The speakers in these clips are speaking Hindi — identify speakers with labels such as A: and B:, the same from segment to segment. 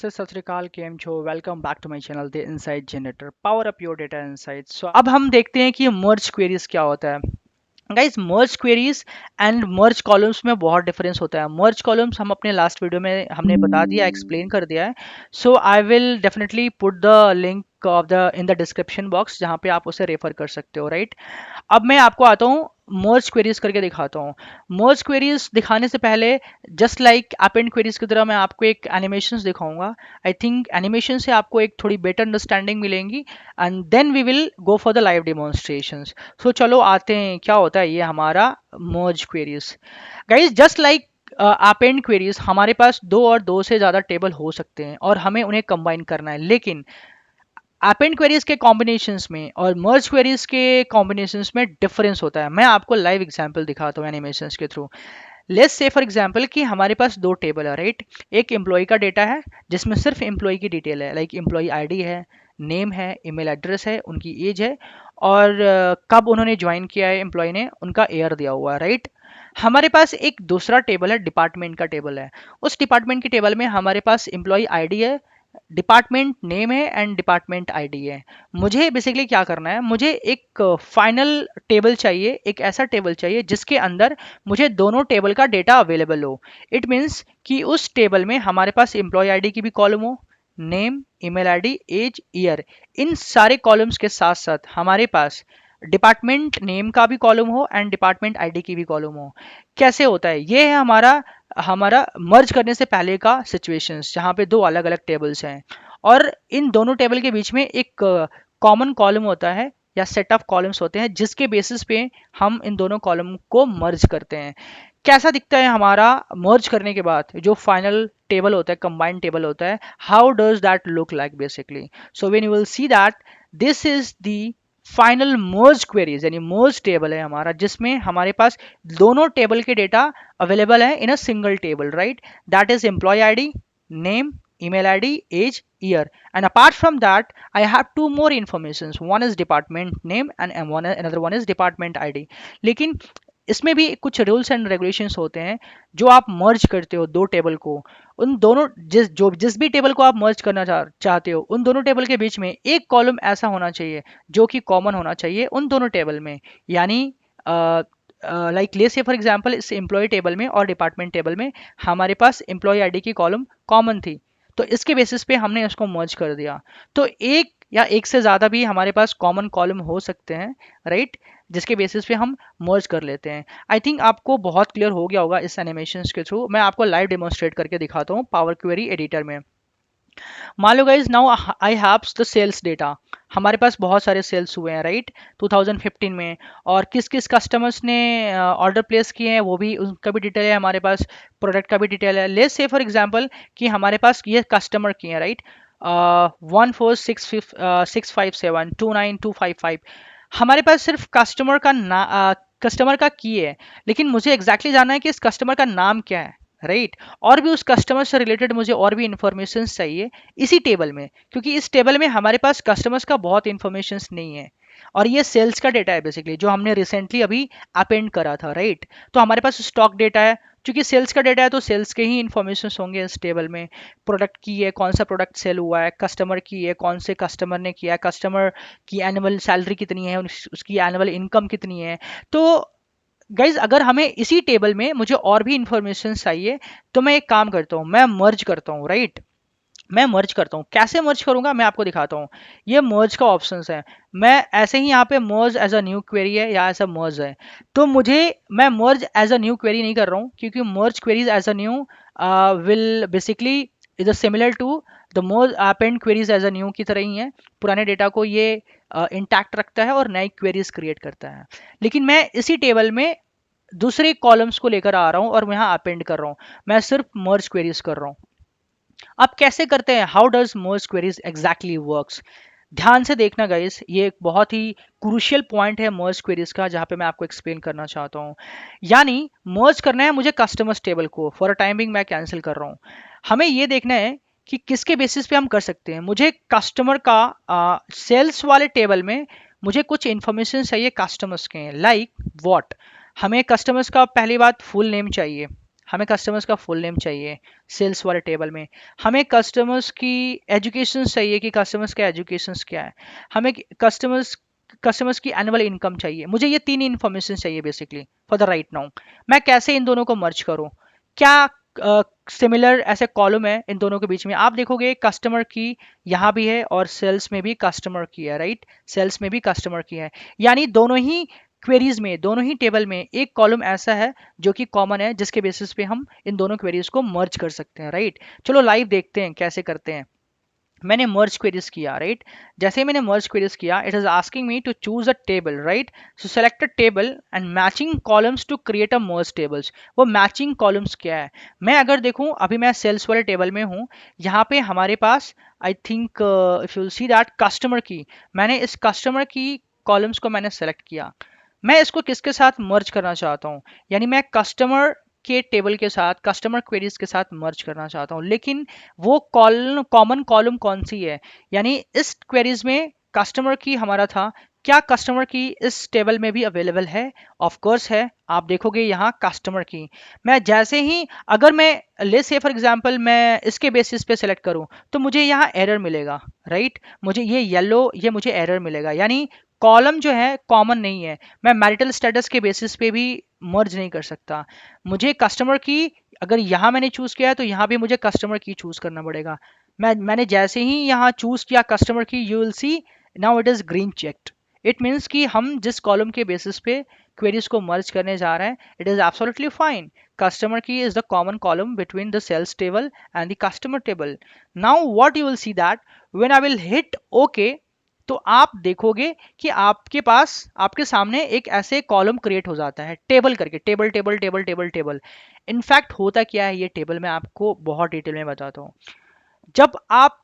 A: नमस्ते सत श्री अकाल केम छो welcome back to my channel the insight generator power up your data insight. So अब हम देखते हैं कि मर्ज क्वेरीज क्या होता है। Guys merge queries and merge columns में बहुत डिफरेंस होता है। मर्ज कॉलम्स हम अपने लास्ट वीडियो में हमने बता दिया, एक्सप्लेन कर दिया है। So I will definitely put the link of the in the description box जहाँ पे आप उसे रेफर कर सकते हो, राइट। अब मैं आपको आता हूँ मर्ज क्वेरीज करके दिखाता हूँ। मर्ज क्वेरीज दिखाने से पहले जस्ट लाइक अपेंड क्वेरीज की तरह मैं आपको एक एनिमेशंस दिखाऊंगा। आई थिंक एनिमेशन से आपको एक थोड़ी बेटर अंडरस्टैंडिंग मिलेंगी and then we will go for the live demonstrations. So चलो आते हैं क्या होता है ये हमारा merge queries. Guys just like append queries हमारे पास दो और दो से ज़्यादा टेबल हो सकते हैं और हमें उन्हें कंबाइन करना है, लेकिन अपेंड क्वेरीज के कॉम्बिनेशंस में और मर्ज क्वेरीज के कॉम्बिनेशंस में डिफरेंस होता है। मैं आपको लाइव एग्जांपल दिखाता हूँ एनिमेशंस के through. Let's say for example कि हमारे पास दो टेबल है, राइट। एक एम्प्लॉय का डेटा है जिसमें सिर्फ एम्प्लॉय की डिटेल है, लाइक एम्प्लॉय आईडी है, नेम है, ईमेल एड्रेस है, उनकी एज है और कब उन्होंने ज्वाइन किया है एम्प्लॉय ने, उनका ईयर दिया हुआ है, राइट। हमारे पास एक दूसरा टेबल है, डिपार्टमेंट का टेबल है। उस डिपार्टमेंट के टेबल में हमारे पास एम्प्लॉय आईडी है, डिपार्टमेंट नेम है एंड डिपार्टमेंट आईडी है। मुझे बेसिकली क्या करना है, मुझे एक फाइनल टेबल चाहिए, एक ऐसा टेबल चाहिए जिसके अंदर मुझे दोनों टेबल का डेटा अवेलेबल हो। इट मीन्स कि उस टेबल में हमारे पास एम्प्लॉय आईडी की भी कॉलम हो, name, email ID, age, year, इन सारे कॉलम्स के साथ साथ हमारे पास डिपार्टमेंट नेम का भी कॉलम हो एंड डिपार्टमेंट आईडी की भी कॉलम हो। कैसे होता है ये, है हमारा हमारा मर्ज करने से पहले का सिचुएशंस जहाँ पे दो अलग अलग टेबल्स हैं और इन दोनों टेबल के बीच में एक कॉमन कॉलम होता है या सेट ऑफ कॉलम्स होते हैं जिसके बेसिस पे हम इन दोनों कॉलम को मर्ज करते हैं। कैसा दिखता है हमारा मर्ज करने के बाद जो फाइनल टेबल होता है, कंबाइंड टेबल होता है, how does that look like basically. So when you will see that this is the final merge queries, यानी मर्ज टेबल है हमारा जिसमें हमारे पास दोनों टेबल के डेटा अवेलेबल है in a single table, right. That is employee ID, name, email id, age, year, and apart from that I have two more informations. One is department name and another one is department id. लेकिन इसमें भी कुछ रूल्स एंड रेगुलेशंस होते हैं। जो आप मर्ज करते हो दो टेबल को, उन दोनों जिस भी टेबल को आप मर्ज करना चाहते हो उन दोनों टेबल के बीच में एक कॉलम ऐसा होना चाहिए जो कि कॉमन होना चाहिए उन दोनों टेबल में। यानी लाइक ले से फॉर एग्जांपल इस एम्प्लॉय टेबल में और डिपार्टमेंट टेबल में हमारे पास एम्प्लॉय आईडी की कॉलम कॉमन थी, तो इसके बेसिस पे हमने इसको मर्ज कर दिया। तो एक या एक से ज़्यादा भी हमारे पास कॉमन कॉलम हो सकते हैं, राइट, जिसके बेसिस पे हम मर्ज कर लेते हैं। आई थिंक आपको बहुत क्लियर हो गया होगा इस एनिमेशंस के थ्रू। मैं आपको लाइव डेमोन्स्ट्रेट करके दिखाता हूँ पावर क्वेरी एडिटर में। मान लो guys now I have the sales data. हमारे पास बहुत सारे सेल्स हुए हैं, राइट, 2015 में, और किस किस कस्टमर्स ने ऑर्डर प्लेस किए हैं वो भी, उनका भी डिटेल है हमारे पास, प्रोडक्ट का भी डिटेल है। लेट्स से फॉर एग्जांपल कि हमारे पास ये कस्टमर की हैं, राइट, 146657292255। हमारे पास सिर्फ कस्टमर का की है, लेकिन मुझे एग्जैक्टली जानना है कि इस कस्टमर का नाम क्या है, राइट। और भी उस कस्टमर से रिलेटेड मुझे और भी इंफॉर्मेशन चाहिए इसी टेबल में, क्योंकि इस टेबल में हमारे पास कस्टमर्स का बहुत इंफॉर्मेशन नहीं है और ये सेल्स का डेटा है बेसिकली जो हमने रिसेंटली अभी अपेंड करा था, राइट। तो हमारे पास स्टॉक डेटा है, क्योंकि सेल्स का डेटा है तो सेल्स के ही इंफॉर्मेशन होंगे इस टेबल में। प्रोडक्ट की है, कौन सा प्रोडक्ट सेल हुआ है, कस्टमर की है, कौन से कस्टमर ने किया है, कस्टमर की एनुअल सैलरी कितनी है, उसकी एनुअल इनकम कितनी है। तो गाइज अगर हमें इसी टेबल में मुझे और भी इंफॉर्मेशन चाहिए तो मैं एक काम करता हूँ, मैं मर्ज करता हूँ, राइट। मैं मर्ज करता हूँ, कैसे मर्ज करूंगा मैं आपको दिखाता हूँ। ये मर्ज का ऑप्शंस है। मैं ऐसे ही यहाँ पे merge as a new query है या ऐसा मर्ज है, तो मुझे, मैं merge as a new query नहीं कर रहा हूँ क्योंकि merge queries as a new will basically is a similar to the merge append queries as a new की तरह ही है। पुराने डेटा को ये इंटैक्ट रखता है और नई क्वेरीज क्रिएट करता है। लेकिन मैं इसी टेबल में दूसरे कॉलम्स को लेकर आ रहा हूँ और मैं यहाँ अपेंड कर रहा हूँ, मैं सिर्फ मर्ज क्वेरीज कर रहा हूँ। अब कैसे करते हैं, how does merge queries exactly works. ध्यान से देखना गाइस, ये एक बहुत ही क्रूशियल पॉइंट है मर्ज क्वेरीज का जहाँ पे मैं आपको एक्सप्लेन करना चाहता हूँ। यानी मर्ज करना है मुझे कस्टमर्स टेबल को, फॉर अ टाइमिंग मैं कैंसिल कर रहा हूँ। हमें ये देखना है कि किसके बेसिस पे हम कर सकते हैं। मुझे कस्टमर का सेल्स वाले टेबल में मुझे कुछ इंफॉर्मेशन चाहिए कस्टमर्स के, लाइक व्हाट। हमें कस्टमर्स का पहली बात फुल नेम चाहिए, हमें कस्टमर्स का फुल नेम चाहिए सेल्स वाले टेबल में, हमें कस्टमर्स की एजुकेशन चाहिए कि कस्टमर्स का एजुकेशन क्या है, हमें कस्टमर्स की एनुअल इनकम चाहिए। मुझे ये तीन इन्फॉर्मेशन चाहिए basically for the right now. मैं कैसे इन दोनों को मर्ज करूं? क्या सिमिलर ऐसे कॉलम है इन दोनों के बीच में? आप देखोगे कस्टमर की यहाँ भी है और सेल्स में भी कस्टमर की है, राइट? सेल्स में भी कस्टमर की है, यानी दोनों ही क्वेरीज में, दोनों ही टेबल में एक कॉलम ऐसा है जो कि कॉमन है, जिसके बेसिस पे हम इन दोनों क्वेरीज को मर्ज कर सकते हैं, राइट? चलो लाइव देखते हैं कैसे करते हैं। मैंने मर्ज क्वेरीज किया, राइट? जैसे ही मैंने मर्ज क्वेरीज किया, it is asking me to choose a table, right? So select a table and matching columns to create a merge tables. वो मैचिंग कॉलम्स क्या है? मैं अगर देखूं, अभी मैं सेल्स वाले टेबल में हूं, यहाँ पे हमारे पास I think if you see that customer key, मैंने इस कस्टमर की कॉलम्स को मैंने सेलेक्ट किया। मैं इसको किसके साथ मर्ज करना चाहता हूँ? यानी मैं कस्टमर के टेबल के साथ, कस्टमर क्वेरीज के साथ मर्ज करना चाहता हूँ, लेकिन वो कॉमन कॉलम कौन सी है? यानी इस क्वेरीज में कस्टमर की हमारा था, क्या कस्टमर की इस टेबल में भी अवेलेबल है? ऑफ कोर्स है। आप देखोगे यहाँ कस्टमर की, मैं जैसे ही, अगर मैं ले से फॉर एग्जांपल मैं इसके बेसिस पे सेलेक्ट करूं, तो मुझे यहाँ एरर मिलेगा, राइट? मुझे ये येलो, ये मुझे एरर मिलेगा, यानी कॉलम जो है कॉमन नहीं है। मैं मैरिटल स्टेटस के बेसिस पे भी मर्ज नहीं कर सकता। मुझे कस्टमर की, अगर यहाँ मैंने चूज किया है तो यहाँ भी मुझे कस्टमर की चूज करना पड़ेगा। मैंने जैसे ही यहाँ चूज किया कस्टमर की, you will C now it is green checked. It means कि हम जिस कॉलम के बेसिस पे क्वेरीज को मर्ज करने जा रहे हैं, it is absolutely fine. Customer key is the common column between the sales table and the customer table. Now what you will see that when I will hit okay, तो आप देखोगे कि आपके पास, आपके सामने एक ऐसे कॉलम क्रिएट हो जाता है टेबल करके, table table table table table. In fact होता क्या है ये टेबल, मैं आपको बहुत डिटेल में बताता हूँ। जब आप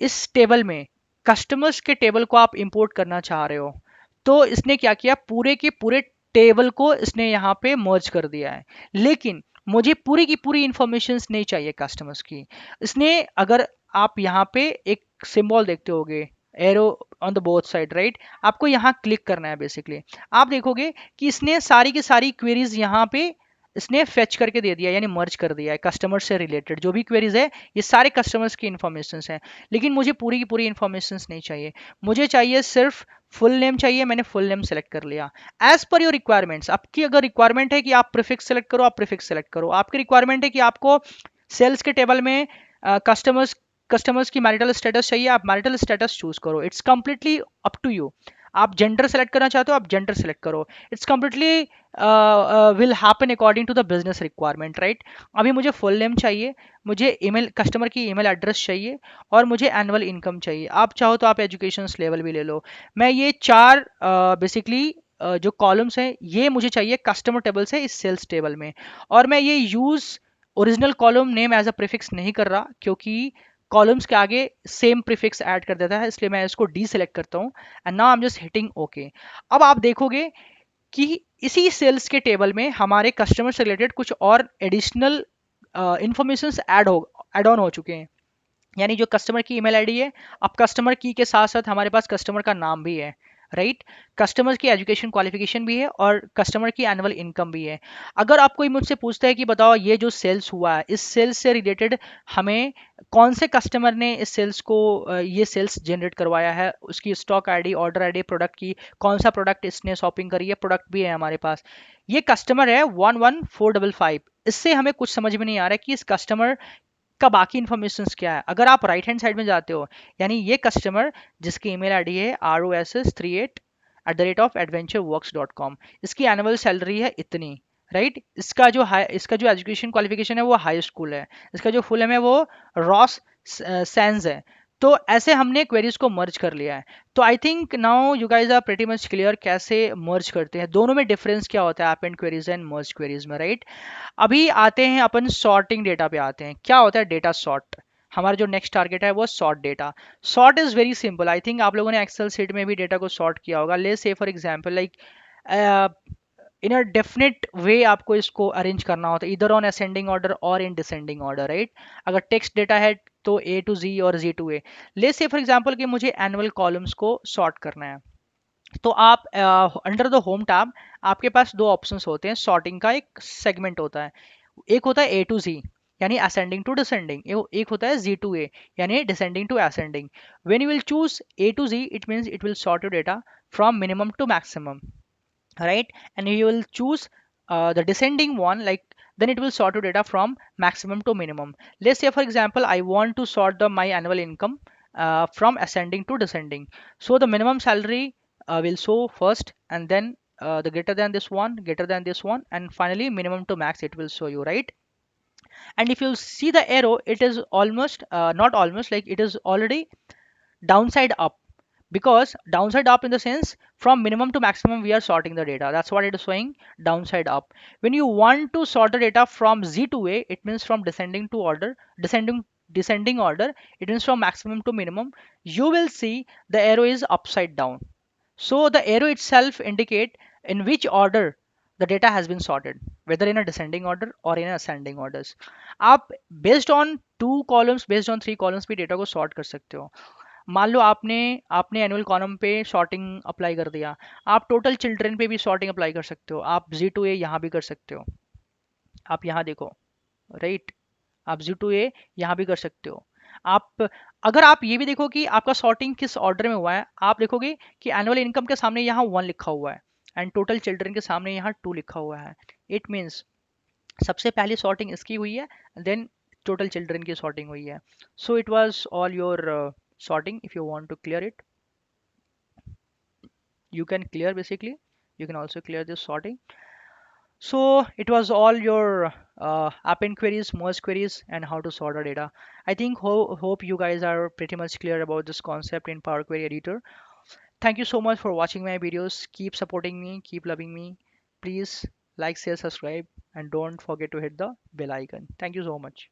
A: इस टेबल में कस्टमर्स के टेबल को आप इंपोर्ट करना चाह रहे हो, तो इसने क्या किया, पूरे के पूरे टेबल को इसने यहाँ पे मर्ज कर दिया है। लेकिन मुझे पूरी की पूरी इंफॉर्मेशन नहीं चाहिए कस्टमर्स की। इसने, अगर आप यहाँ पे एक सिंबल देखते होगे, arrow on the both side, right? आपको यहाँ क्लिक करना है बेसिकली। आप देखोगे कि इसने सारी की सारी क्वेरीज यहाँ पे इसने फेच करके दे दिया, यानी मर्ज कर दिया है। कस्टमर से रिलेटेड जो भी क्वेरीज है, ये सारे कस्टमर्स की इन्फॉर्मेशन हैं। लेकिन मुझे पूरी की पूरी इन्फॉर्मेशन नहीं चाहिए, मुझे चाहिए सिर्फ फुल नेम चाहिए। मैंने फुल नेम सेलेक्ट कर लिया एज पर योर रिक्वायरमेंट्स। आपकी अगर रिक्वायरमेंट है कि आप प्रीफिक्स सेलेक्ट करो, आप प्रीफिक्स सेलेक्ट करो। आपकी रिक्वायरमेंट है कि आपको सेल्स के टेबल में कस्टमर्स की मैरिटल स्टेटस चाहिए, आप मैरिटल स्टेटस चूज करो। It's completely up to you. आप जेंडर सेलेक्ट करना चाहते हो, आप जेंडर सेलेक्ट करो। It's completely will happen according to the business requirement, right? अभी मुझे फुल नेम चाहिए, मुझे ईमेल, कस्टमर की ईमेल एड्रेस चाहिए, और मुझे एनुअल इनकम चाहिए। आप चाहो तो आप एजुकेशन लेवल भी ले लो। मैं ये चार बेसिकली जो कॉलम्स हैं, ये मुझे चाहिए कस्टमर टेबल से इस सेल्स टेबल में। और मैं ये use original column name as a prefix नहीं कर रहा, क्योंकि कॉलम्स के आगे सेम प्रीफिक्स ऐड कर देता है, इसलिए मैं इसको डी सेलेक्ट करता हूँ। And now I am just hitting okay. अब आप देखोगे कि इसी सेल्स के टेबल में हमारे कस्टमर से रिलेटेड कुछ और एडिशनल इंफॉर्मेशन ऐड ऑन हो चुके हैं। यानी जो कस्टमर की ईमेल आईडी है, अब कस्टमर की के साथ साथ हमारे पास कस्टमर का नाम भी है, राइट? कस्टमर की एजुकेशन क्वालिफिकेशन भी है और कस्टमर की एनुअल इनकम भी है। अगर आप कोई मुझसे पूछता है कि बताओ ये जो सेल्स हुआ है, इस सेल्स से रिलेटेड हमें कौन से कस्टमर ने इस सेल्स को ये सेल्स जनरेट करवाया है, उसकी stock ID, order ID, product की, कौन सा प्रोडक्ट इसने शॉपिंग करी है, प्रोडक्ट भी है हमारे पास। ये कस्टमर है 11455। इससे हमें कुछ समझ में नहीं आ रहा है कि इस कस्टमर का बाकी इन्फॉर्मेशन क्या है। अगर आप राइट हैंड साइड में जाते हो, यानी ये कस्टमर जिसकी ईमेल आईडी है ross38@adventureworks.com, इसकी एनुअल सैलरी है इतनी, राइट? इसका जो एजुकेशन क्वालिफिकेशन है वो हाई स्कूल है, इसका जो फुल नेम है वो रॉस सैंस है। तो ऐसे हमने क्वेरीज को मर्ज कर लिया है। तो I think now you guys are pretty much clear कैसे मर्ज करते हैं, दोनों में डिफरेंस क्या होता है append queries and merge queries में, राइट? अभी आते हैं अपन सॉर्टिंग डेटा पे आते हैं। क्या होता है डेटा सॉर्ट? हमारा जो नेक्स्ट टारगेट है वो sort data. Sort is very simple. I think आप लोगों ने एक्सेल शीट में भी डेटा को सॉर्ट किया होगा। ले say for example like in a definite way आपको इसको अरेंज करना होता है, इधर ऑन असेंडिंग ऑर्डर और इन डिसेंडिंग ऑर्डर, राइट? अगर टेक्स्ट डेटा है तो ए टू जी और जी टू ए। ले से फॉर एग्जांपल कि मुझे एनुअल कॉलम्स को सॉर्ट करना है, तो आप अंडर द होम टैब आपके पास दो ऑप्शंस होते हैं। सॉर्टिंग का एक सेगमेंट होता है, एक होता है ए टू जी यानी असेंडिंग टू डिसेंडिंग, एक होता है जी टू ए यानी descending to ascending. When you will choose A to G it means it will sort your data from minimum to maximum, right? And you will choose the descending one, like then it will sort your data from maximum to minimum. Let's say for example I want to sort the my annual income from ascending to descending. So the minimum salary will show first, and then the greater than this one, greater than this one, and finally minimum to max it will show you, right? And if you see the arrow, it is almost not almost, like it is already downside up, because downside up in the sense from minimum to maximum we are sorting the data. That's what it is showing, downside up. When you want to sort the data from z to a, it means from descending to order, descending order, it means from maximum to minimum. You will see the arrow is upside down. So the arrow itself indicate in which order the data has been sorted, whether in a descending order or in a ascending orders. आप based on two columns, based on three columns भी डेटा को sort कर सकते हो. मान लो आपने आपने एनुअल कॉलम पे शॉर्टिंग अप्लाई कर दिया, आप टोटल चिल्ड्रन पे भी शॉर्टिंग अप्लाई कर सकते हो, आप जी टू ए यहाँ भी कर सकते हो. आप यहाँ देखो, राइट, आप जी टू ए यहाँ भी कर सकते हो. आप अगर आप ये भी देखो कि आपका सॉर्टिंग किस ऑर्डर में हुआ है, आप देखोगे कि एनुअल इनकम के सामने यहाँ वन लिखा हुआ है एंड टोटल चिल्ड्रन के सामने यहाँ टू लिखा हुआ है. इट मीन्स सबसे पहली सॉर्टिंग इसकी हुई है, देन टोटल चिल्ड्रन की सॉर्टिंग हुई है. So it was all your sorting. If you want to clear it, you can clear, basically you can also clear this sorting. So it was all your append queries, merge queries, and how to sort the data. I think hope you guys are pretty much clear about this concept in Power Query Editor. Thank you so much for watching my videos. Keep supporting me, keep loving me. Please like, share, subscribe, and don't forget to hit the bell icon. Thank you so much.